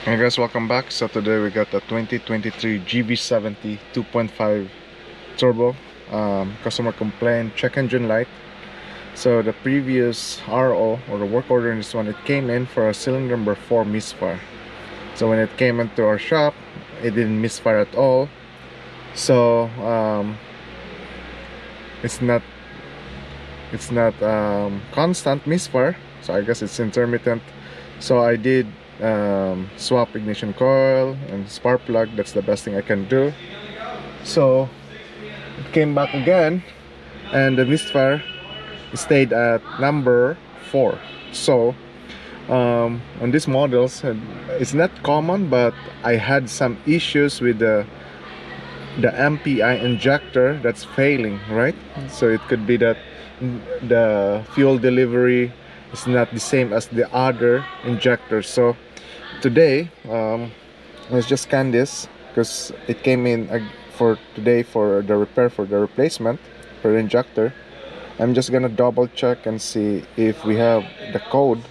Hey guys, welcome back. So today we got the 2023 Gv70 2.5 turbo. Customer complaint, check engine light. So the previous RO or the work order in this one, it came in for a cylinder number 4 misfire. So when it came into our shop, it didn't misfire at all. So it's not constant misfire. So I guess it's intermittent. So I did swap ignition coil and spark plug. That's the best thing I can do. So it came back again, and the misfire stayed at number 4. So on these models, it's not common, but I had some issues with the MPI injector that's failing, right? So it could be that the fuel delivery is not the same as the other injectors. So today let's just scan this, because it came in for today for the repair, for the replacement for the injector. I'm just gonna double check and see if we have the code.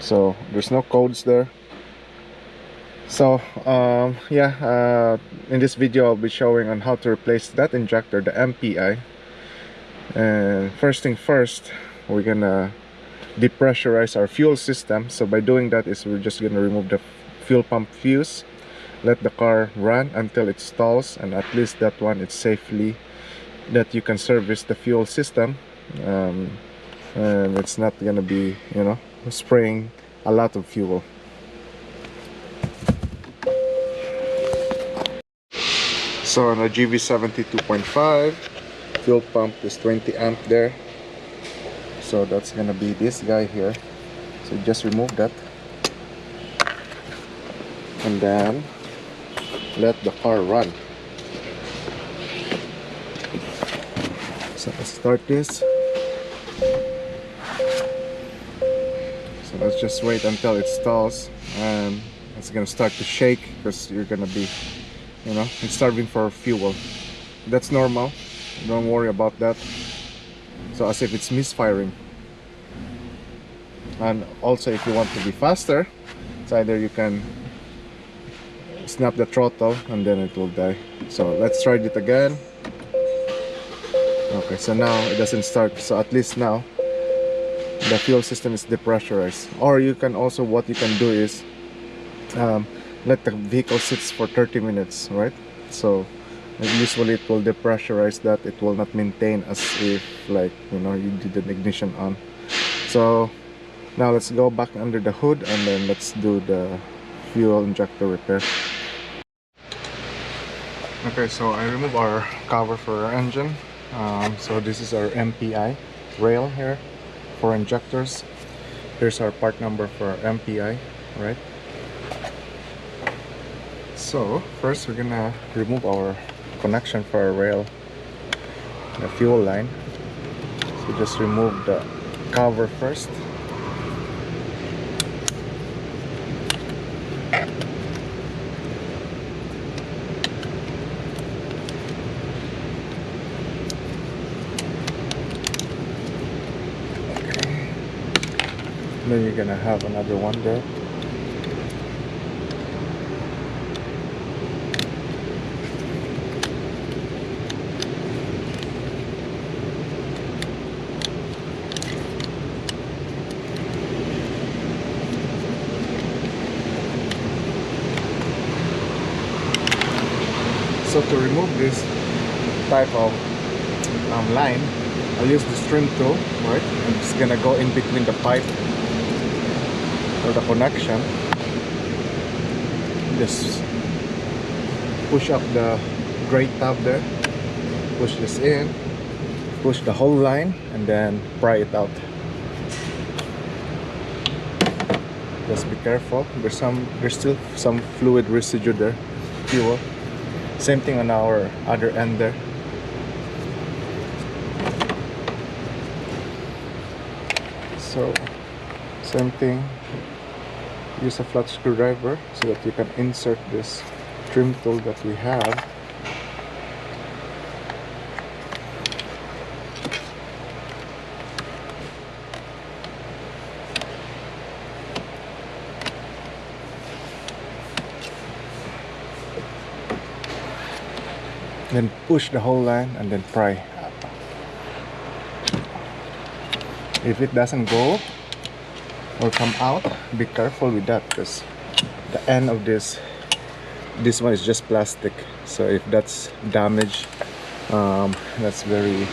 So there's no codes there. So in this video I'll be showing on how to replace that injector, the MPI. And first thing first, we're gonna depressurize our fuel system. So by doing that is we're just gonna remove the fuel pump fuse, let the car run until it stalls, and at least that one it's safely that you can service the fuel system, and it's not gonna be, you know, spraying a lot of fuel. So on a Gv70 2.5, fuel pump is 20 amp there. So that's gonna be this guy here. So just remove that, and then let the car run. So let's start this. So let's just wait until it stalls, and it's gonna start to shake because you're gonna be, you know, it's starving for fuel. That's normal, don't worry about that. So as if it's misfiring. And also if you want to be faster, it's either you can snap the throttle and then it will die. So let's try it again. Okay, so now it doesn't start. So at least now the fuel system is depressurized. Or you can also, what you can do is let the vehicle sits for 30 minutes, right? So usually it will depressurize that. It will not maintain as if, like, you know, you did an ignition on. So now let's go back under the hood and then let's do the fuel injector repair. Okay, so I remove our cover for our engine. So this is our MPI rail here for injectors. Here's our part number for our MPI, right? So first we're gonna remove our connection for our rail, the fuel line. So just remove the cover first. Then you're gonna have another one there. So to remove this type of line, I'll use the trim tool, right? I'm just gonna go in between the pipe or the connection. Just push up the gray tab there, push this in, push the whole line, and then pry it out. Just be careful, there's still some fluid residue there, fuel. Same thing on our other end there. So same thing, use a flat screwdriver so that you can insert this trim tool that we have Then push the whole line and then pry. If it doesn't go or come out, be careful with that, because the end of this one is just plastic. So if that's damaged, that's very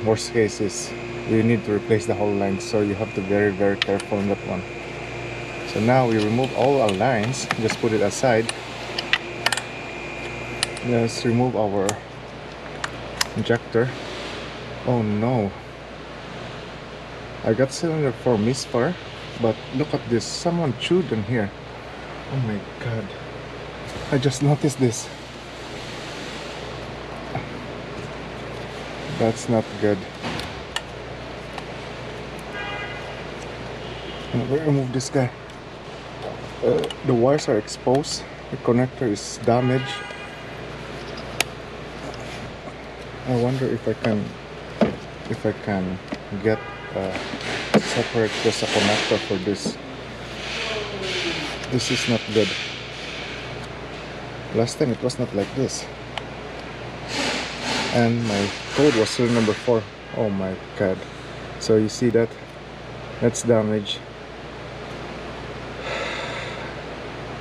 worst case is you need to replace the whole line. So you have to be very careful on that one. So now we remove all our lines, just put it aside. Let's remove our injector. Oh no, I got cylinder for misfire, but look at this, someone chewed in here. Oh my god, I just noticed this. That's not good. We remove this guy. The wires are exposed, the connector is damaged. I wonder if I can get separate just a connector for this. This is not good. Last time it was not like this, and my code was serial number 4. Oh my god. So you see that that's damaged.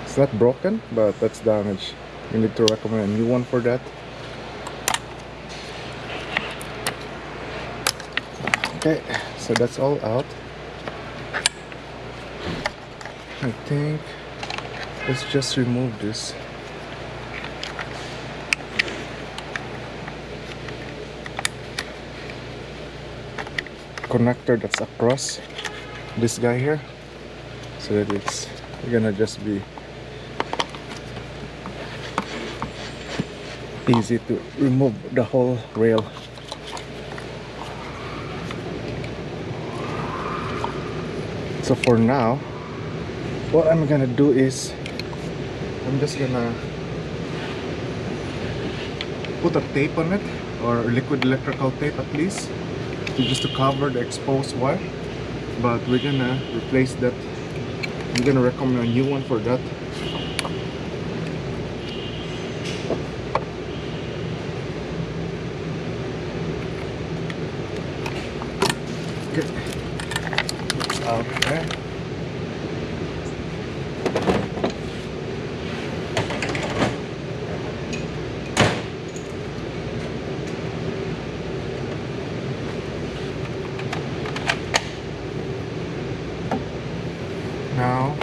It's not broken, but that's damaged. You need to recommend a new one for that. Okay, so that's all out. I think let's just remove this. Connector that's across this guy here, so that it's gonna just be easy to remove the whole rail. So for now, what I'm gonna do is I'm just gonna put a tape on it, or liquid electrical tape at least, just to cover the exposed wire. But we're gonna replace that. I'm gonna recommend a new one for that. Okay, it's out there. Now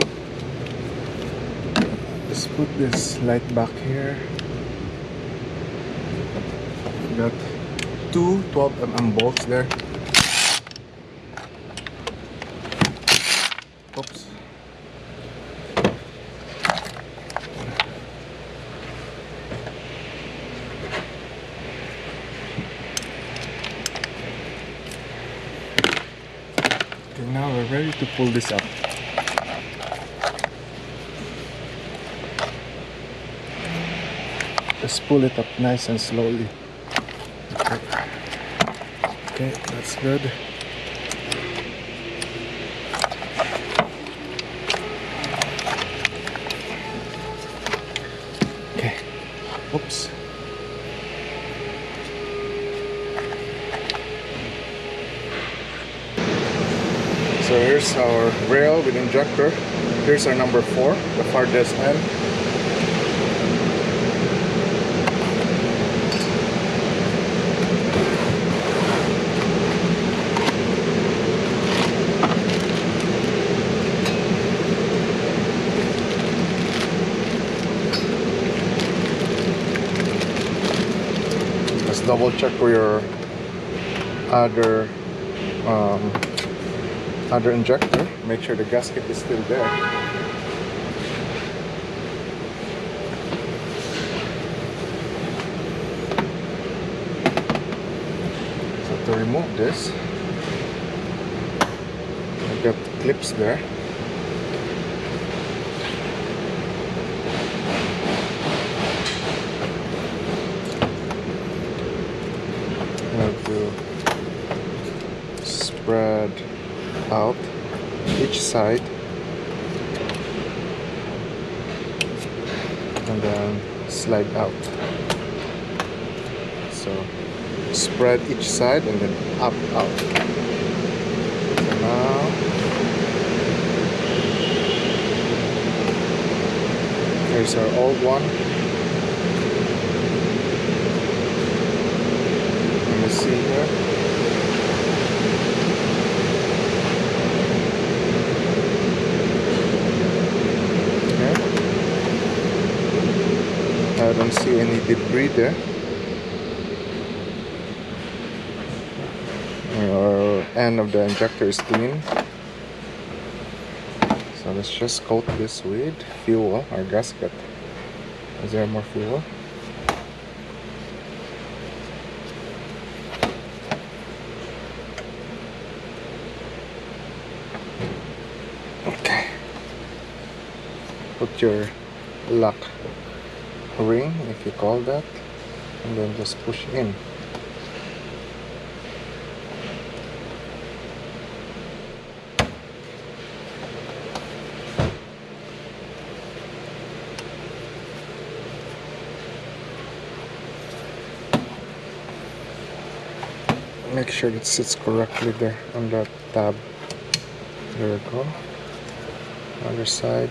let's put this light back here. Got two 12mm bolts there. Oops. Okay, now we're ready to pull this up. Just pull it up nice and slowly. Okay, that's good. Okay, oops. So here's our rail with injector. Here's our number 4, the farthest end. Double check for your other injector. Make sure the gasket is still there. So to remove this, I've got clips there. To spread out each side and then slide out. So spread each side and then up, out. So now here's our old one. Let me see here. I don't see any debris there. Our end of the injector is clean. So let's just coat this with fuel or gasket. Is there more fuel? Okay. Put your lock ring, if you call that, and then just push in. Make sure it sits correctly there on that tab. There we go. Other side.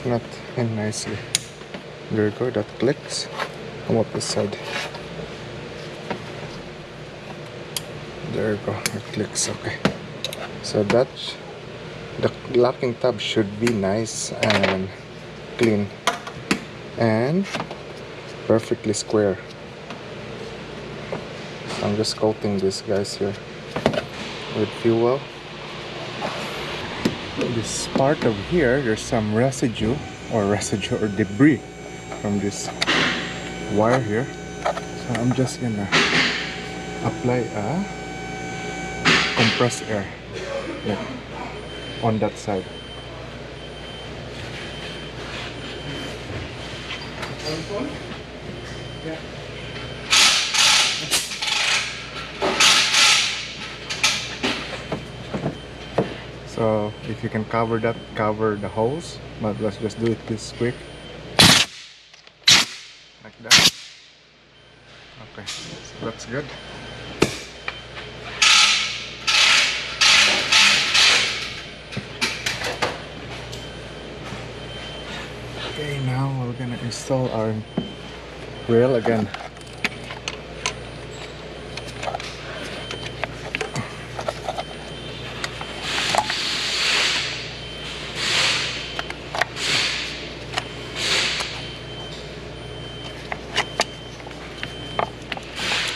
Not in nicely. There we go, that clicks. Come up this side. There we go, it clicks. Okay, so that the locking tab should be nice and clean and perfectly square. So I'm just coating this guys here with fuel. This part of here, there's some residue or debris from this wire here. So I'm just gonna apply a compressed air on that side. So if you can cover that, cover the holes, but let's just do it this quick, like that. Okay, so that's good. Okay, now we're gonna install our rail again.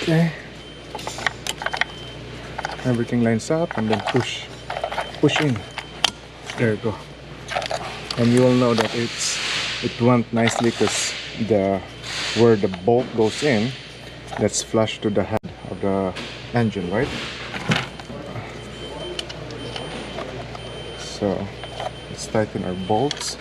Okay, everything lines up and then push in. There you go, and you will know that it went nicely because where the bolt goes in, that's flush to the head of the engine, right? So let's tighten our bolts.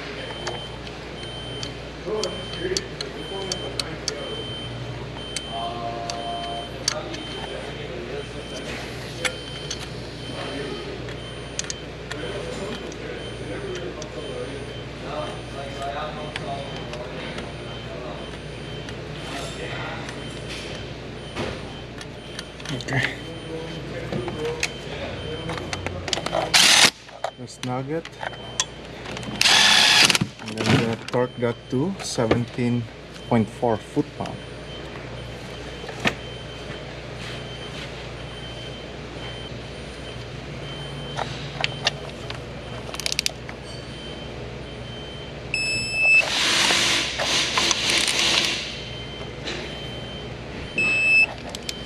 Okay, let's snug it, and then we're gonna torque that to 17.4 foot-pound.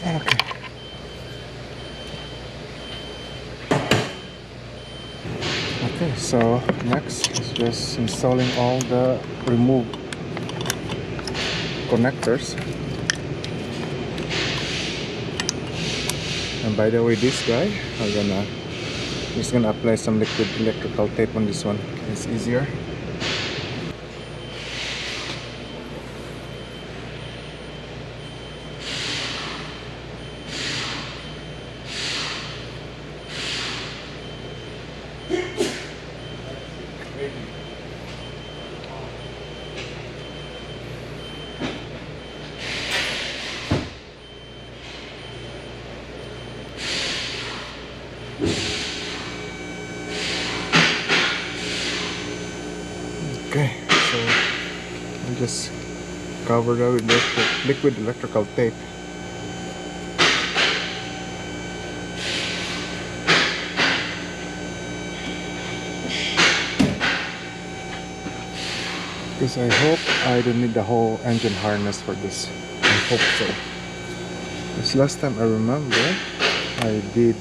Okay. Okay, so next is just installing all the remove connectors. And by the way, this guy, just gonna apply some liquid electrical tape on this one. It's easier. Okay, so I just cover that with liquid electrical tape. Because I hope I don't need the whole engine harness for this. I hope so. Because last time I remember, I did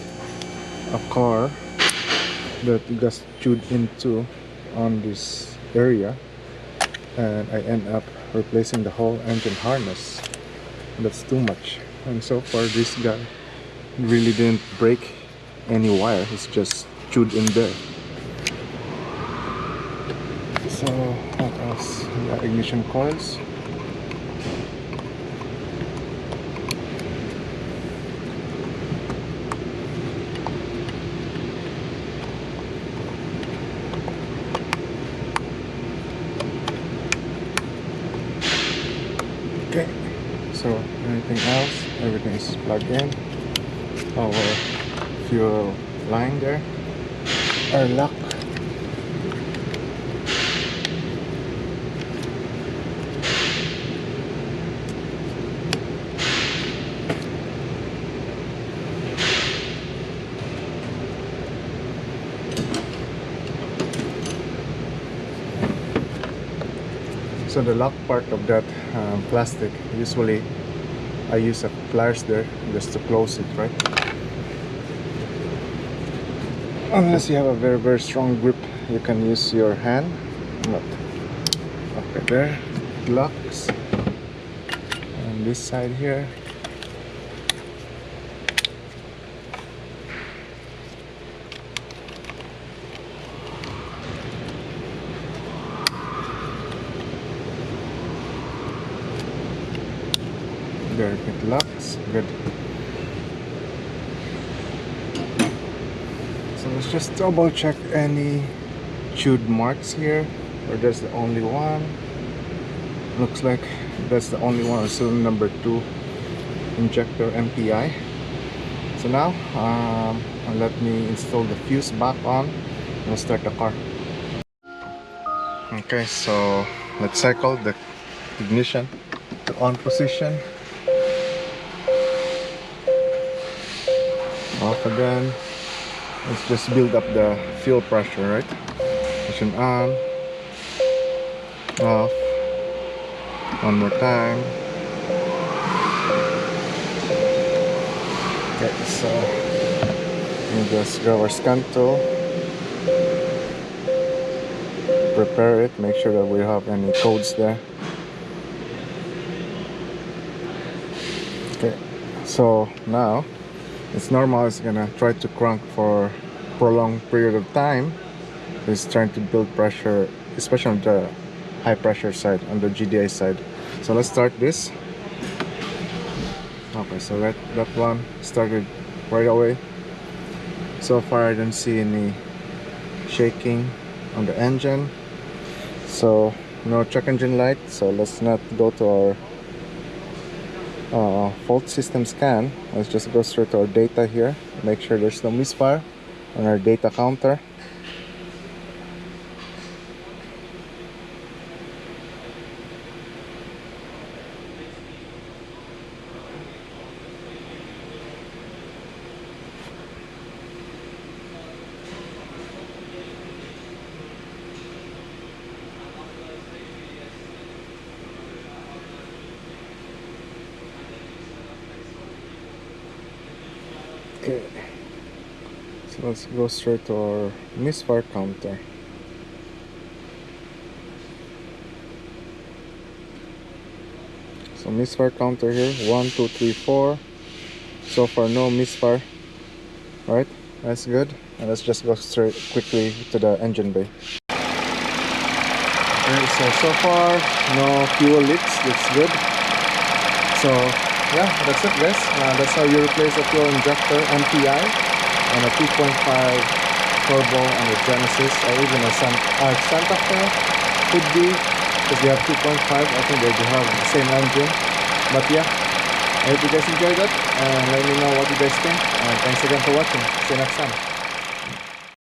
a car that got chewed into on this area, and I end up replacing the whole engine harness. That's too much. And so far this guy really didn't break any wire, it's just chewed in there. So what else? The ignition coils. Okay, so anything else? Everything is plugged in. Our fuel line there. Our lock. So the lock part of that plastic, usually I use a pliers there just to close it, right? Unless you have a very strong grip, you can use your hand. But okay, there it locks. And this side here, there it locks. Good. So let's just double check any chewed marks here, or that's the only one. Looks like that's the only one. So number 2 injector MPI. So now let me install the fuse back on and start the car. Okay, so let's cycle the ignition to on position, off again. Let's just build up the fuel pressure, right? Ignition on, off, one more time. Okay, so we just grab our scan tool, prepare it, make sure that we have any codes there. Okay, so now it's normal, it's gonna try to crank for prolonged period of time. It's trying to build pressure, especially on the high pressure side, on the GDI side. So let's start this. Okay, so that one started right away. So far I don't see any shaking on the engine, so no check engine light. So let's not go to our fault system scan. Let's just go straight to our data here, make sure there's no misfire on our data counter. Okay, So let's go straight to our misfire counter. So misfire counter here, 1 2 3 4. So far no misfire. Alright, that's good. And let's just go straight quickly to the engine bay. Okay, so far no fuel leaks, that's good. So yeah, that's it guys. That's how you replace a fuel injector MPI on a 2.5 turbo on the Genesis, or even a Santa Fe could be, because they have 2.5. I think they do have the same engine. But yeah, I hope you guys enjoyed it, and let me know what you guys think, and thanks again for watching. See you next time.